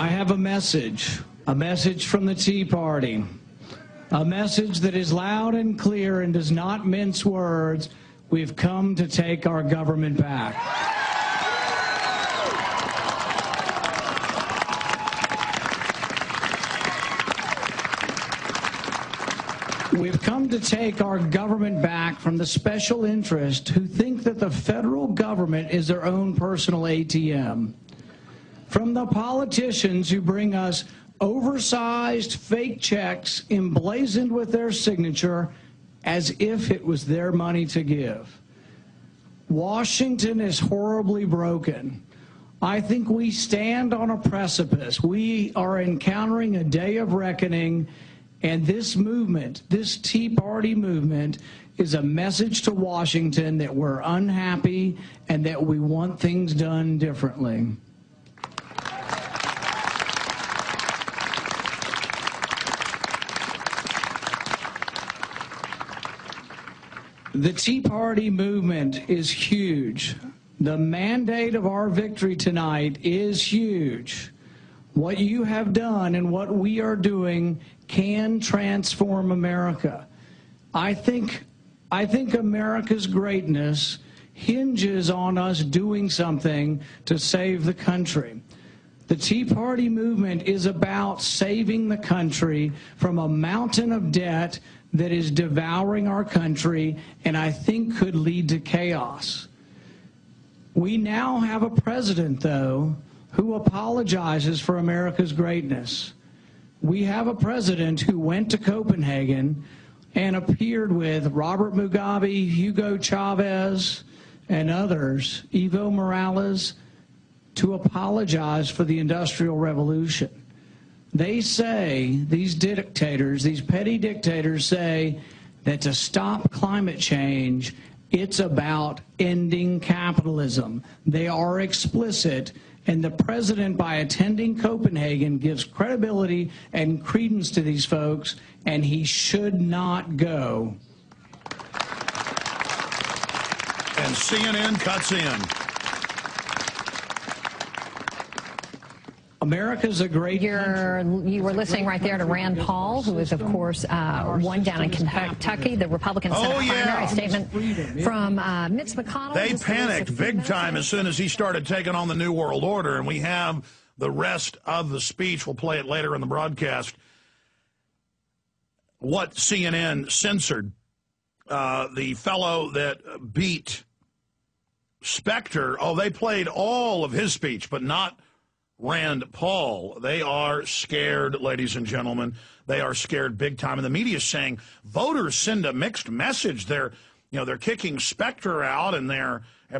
I have a message from the Tea Party, a message that is loud and clear and does not mince words. We've come to take our government back. We've come to take our government back from the special interests who think that the federal government is their own personal ATM. From the politicians who bring us oversized fake checks emblazoned with their signature as if it was their money to give. Washington is horribly broken. I think we stand on a precipice. We are encountering a day of reckoning, and this movement, this Tea Party movement, is a message to Washington that we're unhappy and that we want things done differently. The Tea Party movement is huge. The mandate of our victory tonight is huge. What you have done and what we are doing can transform America. I think America's greatness hinges on us doing something to save the country. The Tea Party movement is about saving the country from a mountain of debt that is devouring our country and I think could lead to chaos. We now have a president, though, who apologizes for America's greatness. We have a president who went to Copenhagen and appeared with Robert Mugabe, Hugo Chavez, and others, Evo Morales, to apologize for the Industrial Revolution. They say, these dictators, these petty dictators say that to stop climate change, it's about ending capitalism. They are explicit, and the president, by attending Copenhagen, gives credibility and credence to these folks, and he should not go. And CNN cuts in. America's a great country. You were listening right there to Rand Paul, who is, of course, won down in Kentucky, the Republican Senate primary. Statement from Mitch McConnell. They panicked big time as soon as he started taking on the New World Order, and we have the rest of the speech. We'll play it later in the broadcast. What CNN censored, the fellow that beat Specter, they played all of his speech, but not Rand Paul. They are scared, ladies and gentlemen. They are scared big time. And the media is saying voters send a mixed message. They're kicking Specter out,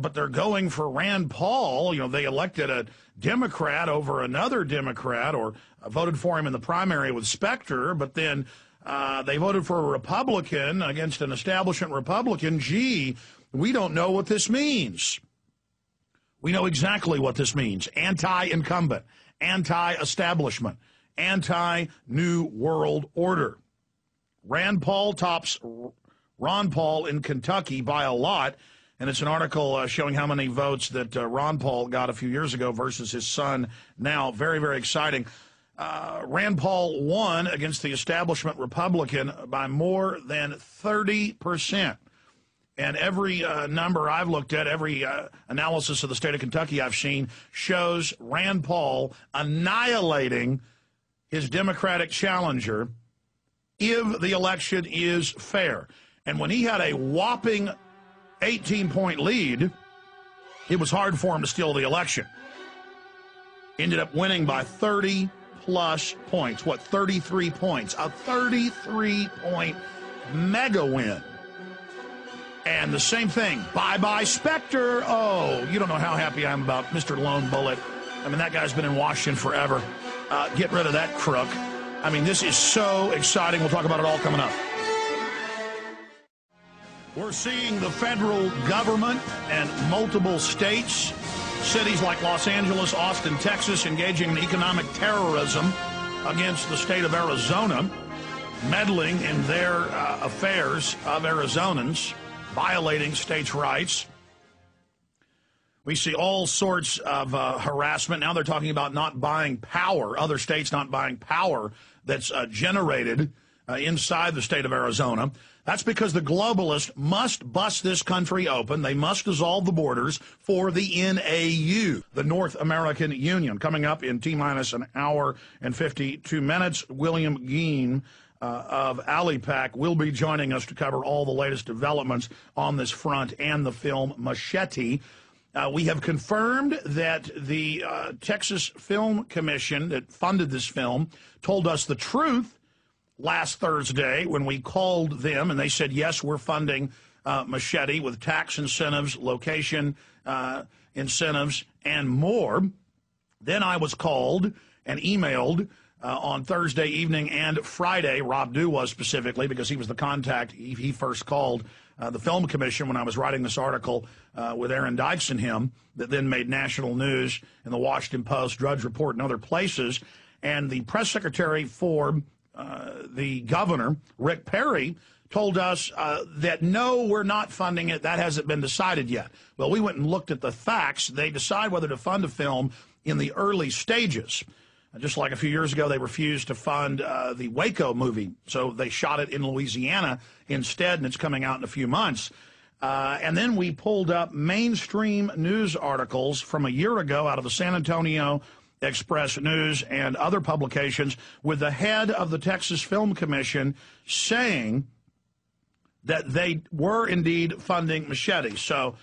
but they're going for Rand Paul. They elected a Democrat over another Democrat, or voted for him in the primary with Specter, but then they voted for a Republican against an establishment Republican. Gee, we don't know what this means. We know exactly what this means. Anti-incumbent, anti-establishment, anti-New World Order. Rand Paul tops Ron Paul in Kentucky by a lot, and it's an article showing how many votes that Ron Paul got a few years ago versus his son now. Very, very exciting. Rand Paul won against the establishment Republican by more than 30%. And every number I've looked at, every analysis of the state of Kentucky I've seen, shows Rand Paul annihilating his Democratic challenger if the election is fair. And when he had a whopping 18-point lead, it was hard for him to steal the election. Ended up winning by 30-plus points. 33 points. A 33-point mega win. And the same thing, bye-bye Specter. Oh, you don't know how happy I am about Mr. Lone Bullet. I mean, that guy's been in Washington forever. Get rid of that crook. I mean, this is so exciting. We'll talk about it all coming up. We're seeing the federal government and multiple states, cities like Los Angeles, Austin, Texas, engaging in economic terrorism against the state of Arizona, meddling in their affairs of Arizonans, violating states' rights. We see all sorts of harassment. Now they're talking about not buying power, other states not buying power that's generated inside the state of Arizona. That's because the globalists must bust this country open. They must dissolve the borders for the NAU, the North American Union. Coming up in T-minus an hour and 52 minutes, William Geen of AliPac will be joining us to cover all the latest developments on this front and the film Machete. We have confirmed that the Texas Film Commission that funded this film told us the truth last Thursday when we called them, and they said, yes, we're funding Machete with tax incentives, location incentives, and more. Then I was called and emailed on Thursday evening and Friday. Rob Dew was specifically, because he was the contact. He first called the Film Commission when I was writing this article with Aaron Dykes and him that then made national news in the Washington Post, Drudge Report, and other places. And the press secretary for the governor, Rick Perry, told us that, no, we're not funding it. That hasn't been decided yet. Well, we went and looked at the facts. They decide whether to fund a film in the early stages. Just like a few years ago, they refused to fund the Waco movie, so they shot it in Louisiana instead, and it's coming out in a few months. And then we pulled up mainstream news articles from a year ago out of the San Antonio Express News and other publications with the head of the Texas Film Commission saying that they were indeed funding Machete. So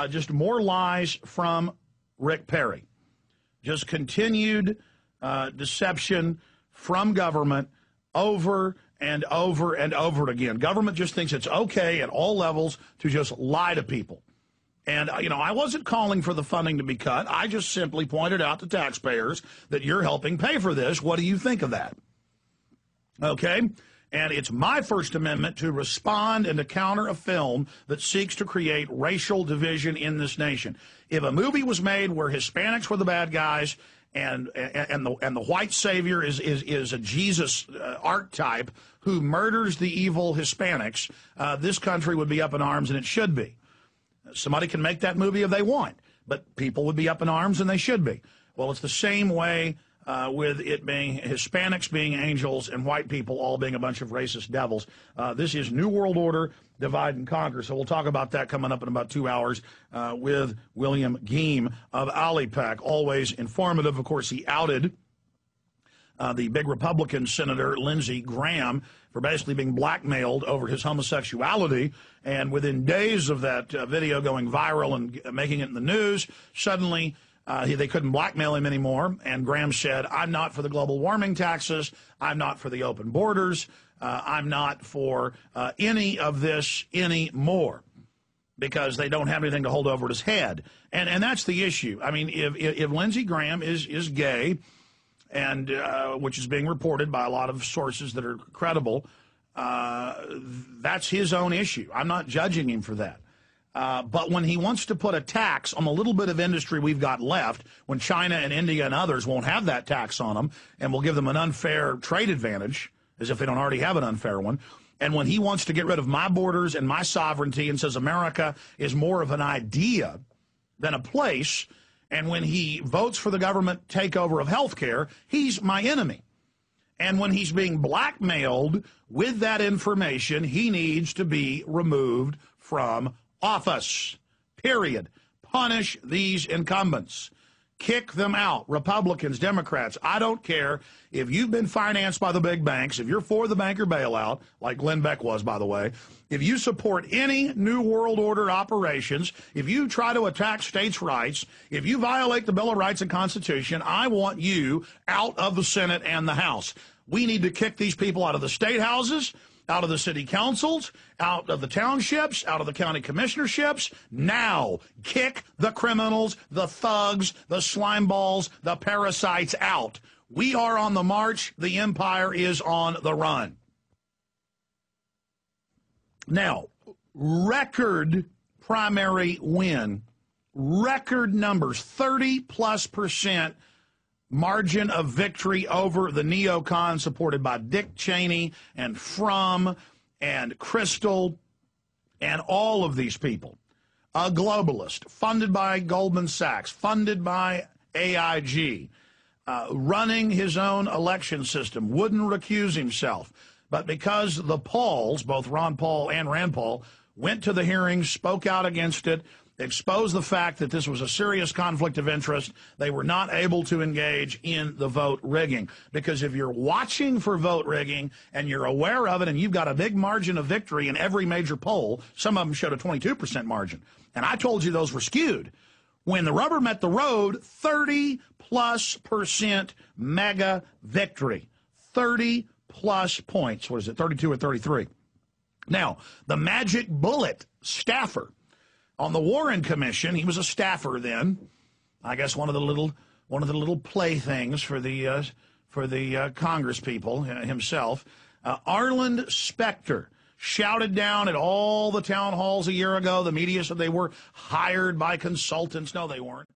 just more lies from Rick Perry. Just continued deception from government over and over and over again. Government just thinks it's okay at all levels to just lie to people. And, I wasn't calling for the funding to be cut. I just simply pointed out to taxpayers that you're helping pay for this. What do you think of that? Okay? And it's my First Amendment to respond and to counter a film that seeks to create racial division in this nation. If a movie was made where Hispanics were the bad guys and the white savior is a Jesus archetype who murders the evil Hispanics, this country would be up in arms, and it should be. Somebody can make that movie if they want, but people would be up in arms, and they should be. Well, it's the same way with it being Hispanics being angels and white people all being a bunch of racist devils. This is New World Order, divide and conquer. So we'll talk about that coming up in about 2 hours with William Geen of AliPac. Always informative. Of course, he outed the big Republican Senator Lindsey Graham for basically being blackmailed over his homosexuality. And within days of that video going viral and making it in the news, suddenly they couldn't blackmail him anymore. And Graham said, I'm not for the global warming taxes. I'm not for the open borders. I'm not for any of this anymore, because they don't have anything to hold over his head. And that's the issue. I mean, if Lindsey Graham is gay, and which is being reported by a lot of sources that are credible, that's his own issue. I'm not judging him for that. But when he wants to put a tax on the little bit of industry we've got left, when China and India and others won't have that tax on them and will give them an unfair trade advantage, as if they don't already have an unfair one, and when he wants to get rid of my borders and my sovereignty and says America is more of an idea than a place, and when he votes for the government takeover of health care, he's my enemy. And when he's being blackmailed with that information, he needs to be removed from office, period. Punish these incumbents. Kick them out. Republicans, Democrats, I don't care if you've been financed by the big banks, if you're for the banker bailout, like Glenn Beck was, by the way, if you support any New World Order operations, if you try to attack states' rights, if you violate the Bill of Rights and Constitution, I want you out of the Senate and the House. We need to kick these people out of the state houses, out of the city councils, out of the townships, out of the county commissionerships. Now, kick the criminals, the thugs, the slime balls, the parasites out. We are on the march. The empire is on the run. Now, record primary win, record numbers, 30+% margin of victory over the neocons supported by Dick Cheney and Frum and Crystal and all of these people. a globalist, funded by Goldman Sachs, funded by AIG, running his own election system, wouldn't recuse himself. But because the Pauls, both Ron Paul and Rand Paul, went to the hearings, spoke out against it, exposed the fact that this was a serious conflict of interest, they were not able to engage in the vote rigging. Because if you're watching for vote rigging and you're aware of it and you've got a big margin of victory in every major poll, some of them showed a 22% margin, and I told you those were skewed. When the rubber met the road, 30+% mega victory. 30+ points. What is it, 32 or 33? Now, the magic bullet staffer on the Warren Commission, he was a staffer then. I guess one of the little playthings for the Congress people himself. Arlen Specter shouted down at all the town halls a year ago. The media said they were hired by consultants. No, they weren't.